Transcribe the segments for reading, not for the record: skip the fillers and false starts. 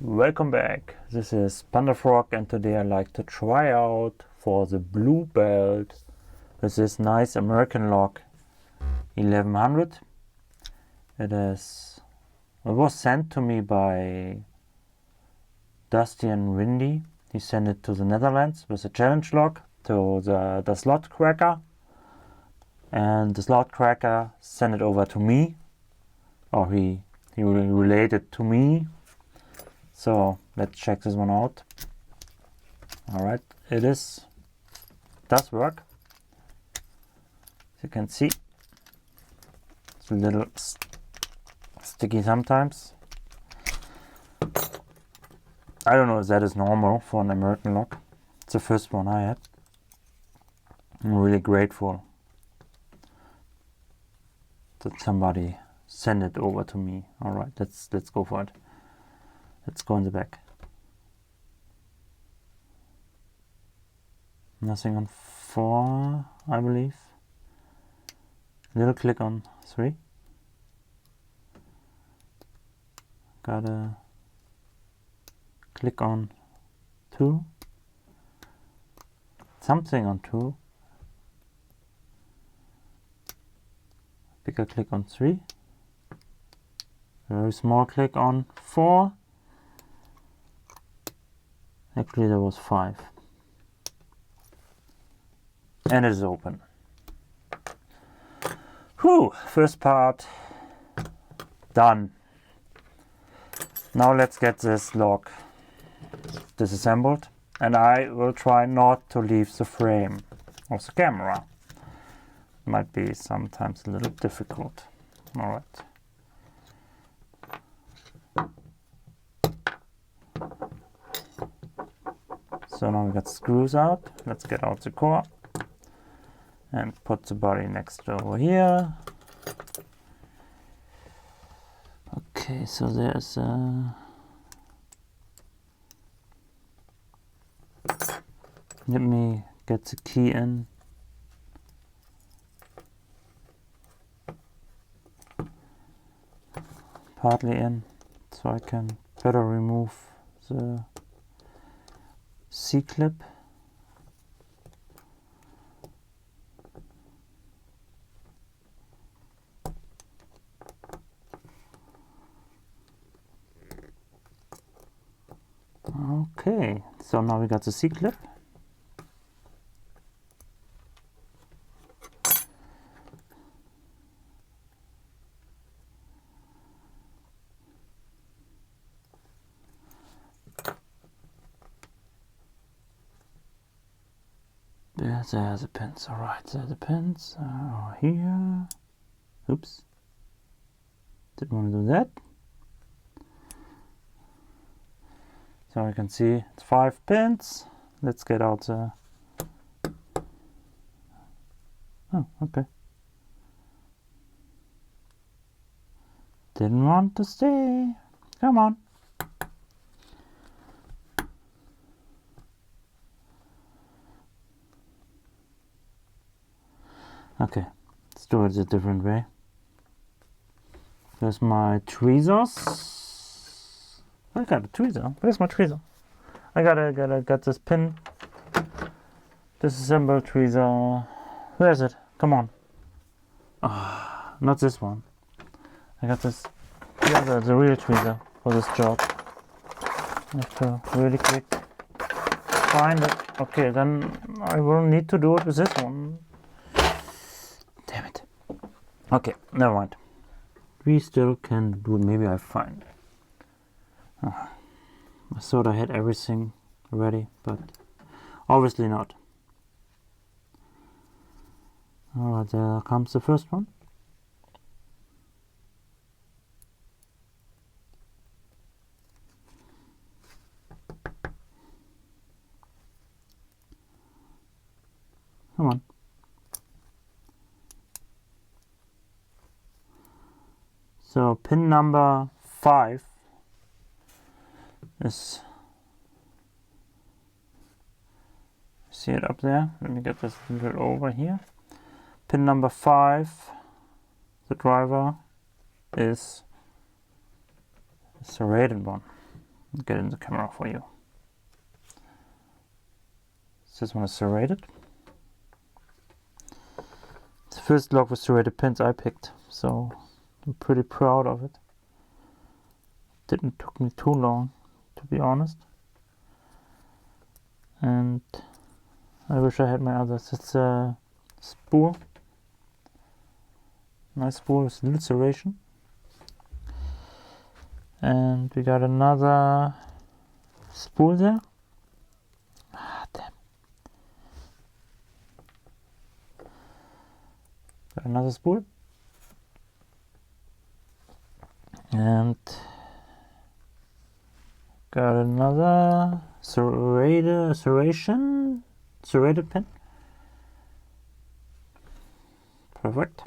Welcome back. This is Panda-Frog and today I like to try out for the blue belt with this nice American lock 1100. It was sent to me by Dusty and Windy. He sent it to the Netherlands with a challenge lock to the DeSlotenKnaker, and the DeSlotenKnaker sent it over to me, or he relayed it to me. So let's check this one out. Alright, does work. As you can see, it's a little sticky sometimes. I don't know if that is normal for an American lock. It's the first one I had. I'm really grateful that somebody sent it over to me. Alright, let's go for it. Let's go in the back. Nothing on 4, I believe. Little click on 3. Gotta click on 2. Something on 2. Bigger click on 3. Very small click on 4. Actually, there was 5. And it is open. Whew, first part done. Now let's get this lock disassembled, and I will try not to leave the frame of the camera. Might be sometimes a little difficult. Alright. So now we got screws out. Let's get out the core and put the body next over here. Okay, so there's let me get the key in. Partly in, so I can better remove the C-clip. Okay, so now we got the C-clip. There the pins. Alright, there the pins are here. Oops. Didn't want to do that. So you can see it's 5 pins. Let's get out the... Oh, okay. Didn't want to stay. Come on. Okay, let's do it a different way. There's my tweezers. I got a tweezer. Where's my tweezer? I got this pin. Disassemble tweezer. Where is it? Come on. Ah, not this one. I got this. Yeah, the real tweezer for this job. I have to really quick find it. Okay, then I will need to do it with this one. Damn it. Okay, never mind. We still can do it. Maybe I find. I thought I had everything ready, but obviously not. Alright, there comes the first one. Come on. So pin number 5 is, see it up there? Let me get this a little over here. Pin number 5, the driver, is the rated one. get in the camera for you. This one is serrated. It's the first lock with serrated pins I picked, so I'm pretty proud of it. Didn't took me too long, to be honest. And I wish I had my others. It's a spool. Nice spool with a little serration. And we got another spool there. Ah, damn. Got another spool. And got another serrated pin. Perfect.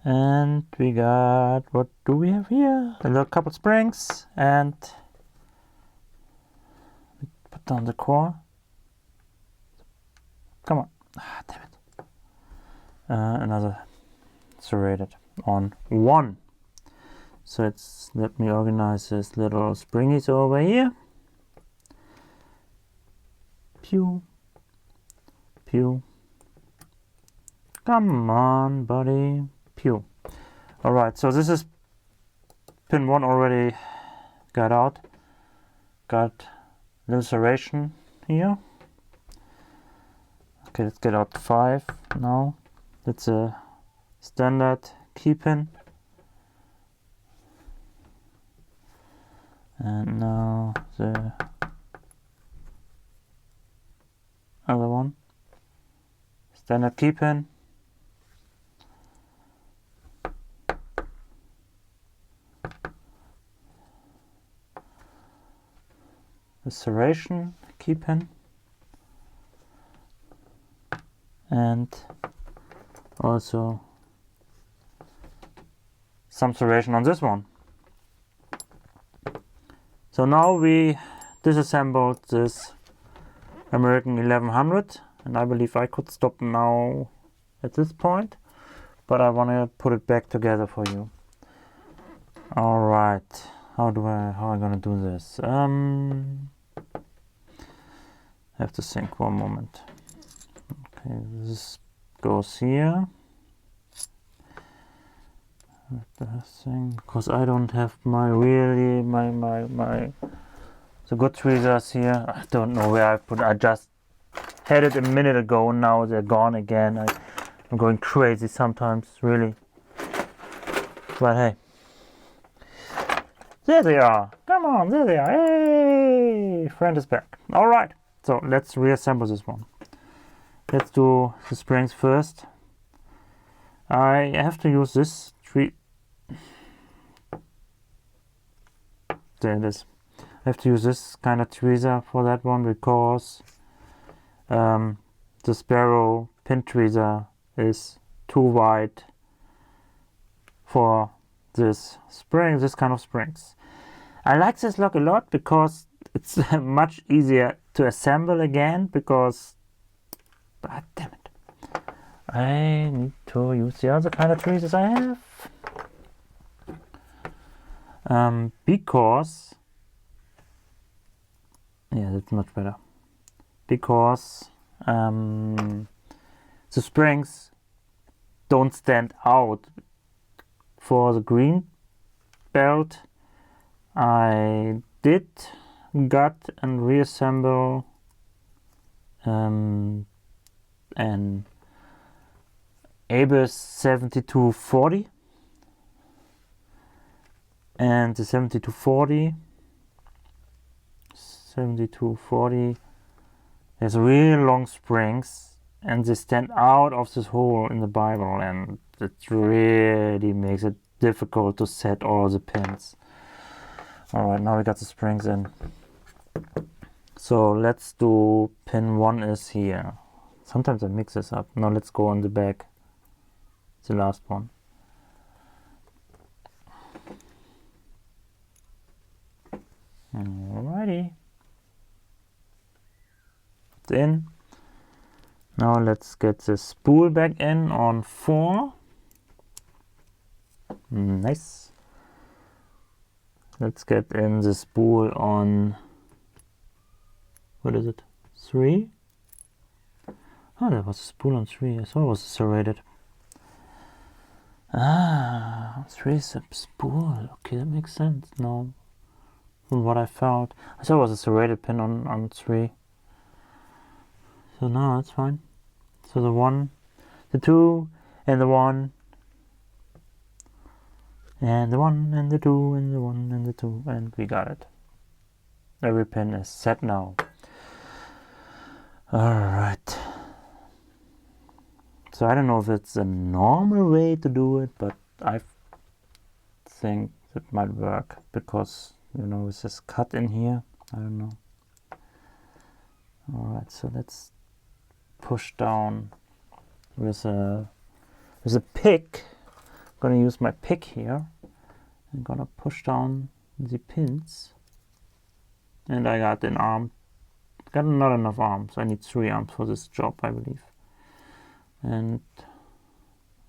And we got, what do we have here? A little couple springs, and put down the core. Come on. Ah, damn it. Another serrated on one. So let me organize this little springies over here. Pew. Pew. Come on, buddy. Pew. Alright, so this is pin 1 already got out. Got a little serration here. Okay, let's get out 5 now. That's a standard key pin. And now the other one. Standard key pin. The serration key pin. And also some serration on this one. So now we disassembled this American 1100, and I believe I could stop now at this point, but I want to put it back together for you. All right, how am I gonna do this? I have to think for a moment. Okay, this goes here. Because I don't have the good tweezers here. I don't know where I put it. I just had it a minute ago. Now they're gone again. I'm going crazy sometimes, really. But hey, there they are. Come on, there they are. Hey, friend is back. All right, so let's reassemble this one. Let's do the springs first. I have to use this tree. There it is. I have to use this kind of tweezer for that one because the Sparrow pin tweezer is too wide for this kind of springs. I like this lock a lot because it's much easier to assemble again because, ah, damn it, I need to use the other kind of tweezers I have. Because, yeah, that's much better. Because the springs don't stand out. For the green belt, I did gut and reassemble an Urhebers 7240. And the 7240 has really long springs, and they stand out of this hole in the Bible, and it really makes it difficult to set all the pins. Alright, now we got the springs in. So let's do pin 1 is here. Sometimes I mix this up. Now let's go on the back. The last one. Alrighty. It's in. Now let's get the spool back in on 4. Nice. let's get in the spool on, what is it, 3? Oh, there was a spool on 3. I thought it was serrated. Ah, 3 is a spool. Okay, that makes sense now from what I found. I thought it was a serrated pin on 3. So no, that's fine. So the 1, the 2, and the 1, and the 1, and the 2, and the 1, and the 2, and we got it. Every pin is set now. Alright. So I don't know if it's a normal way to do it, but I think it might work because, you know, it's just cut in here. I don't know. Alright, so let's push down with a pick. I'm gonna use my pick here. I'm gonna push down the pins, and I got an arm. Got not enough arms. I need 3 arms for this job, I believe. And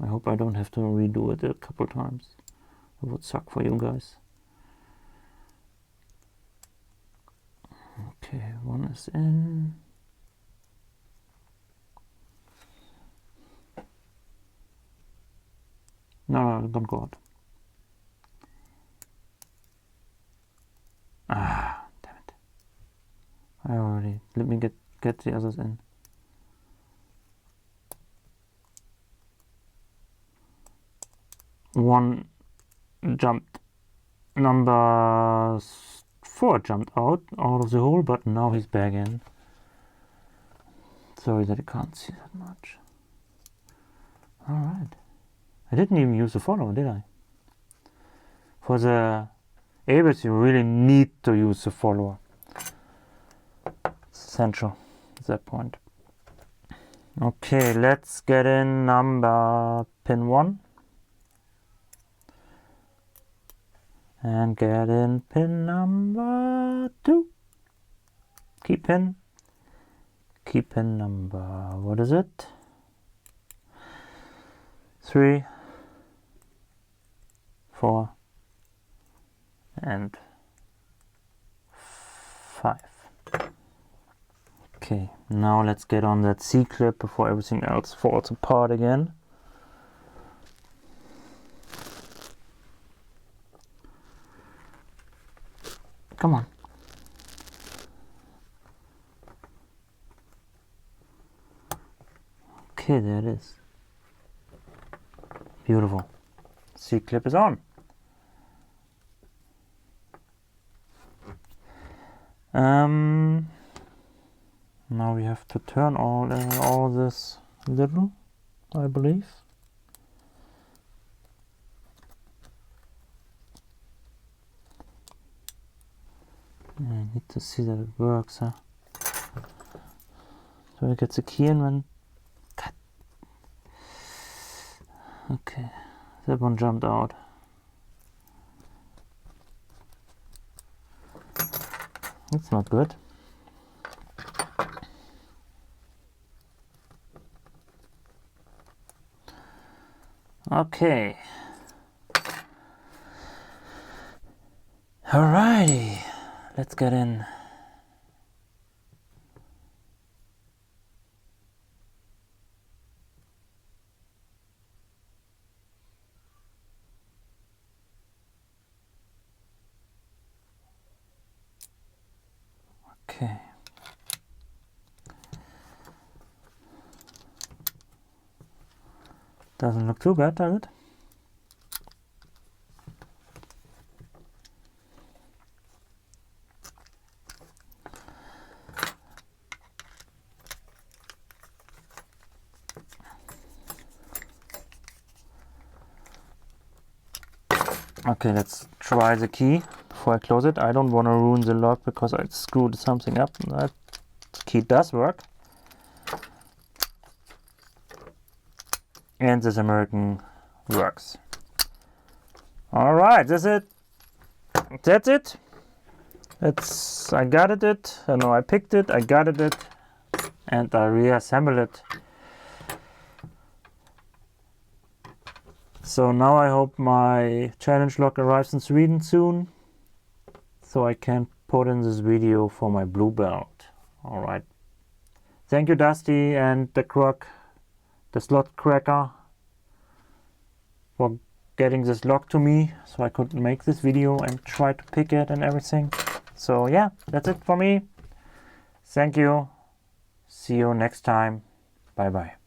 I hope I don't have to redo it a couple times. It would suck for you guys. Okay, 1 is in. No, don't go out. Ah, damn it. I already, let me get the others in. One jumped, number 4 jumped out of the hole, but now he's back in. Sorry that I can't see that much. Alright. I didn't even use the follower, did I? For the Urhebers, you really need to use the follower. It's essential at that point. Okay, let's get in number pin 1. And get in pin number 2. Key pin. Key pin number, what is it? 3, 4, and 5. Okay, now let's get on that C-clip before everything else falls apart again. Come on. Okay, there it is. Beautiful. C-clip is on. Now we have to turn all this little, I believe. I need to see that it works, huh? So I get the key in when cut. Okay, that one jumped out. That's not good. Okay. Alrighty, let's get in. Okay. Doesn't look too bad, does it? Okay, let's try the key before I close it. I don't want to ruin the lock because I screwed something up. That key does work. And this American works. Alright, that's it. That's it. I got it. I know I picked it, I got it, and I reassembled it. So now I hope my challenge lock arrives in Sweden soon. so I can put in this video for my blue belt. Alright. Thank you, Dusty and the DeSlotenKnaker, for getting this lock to me so I could make this video and try to pick it and everything. So yeah, that's it for me. Thank you. See you next time. Bye bye.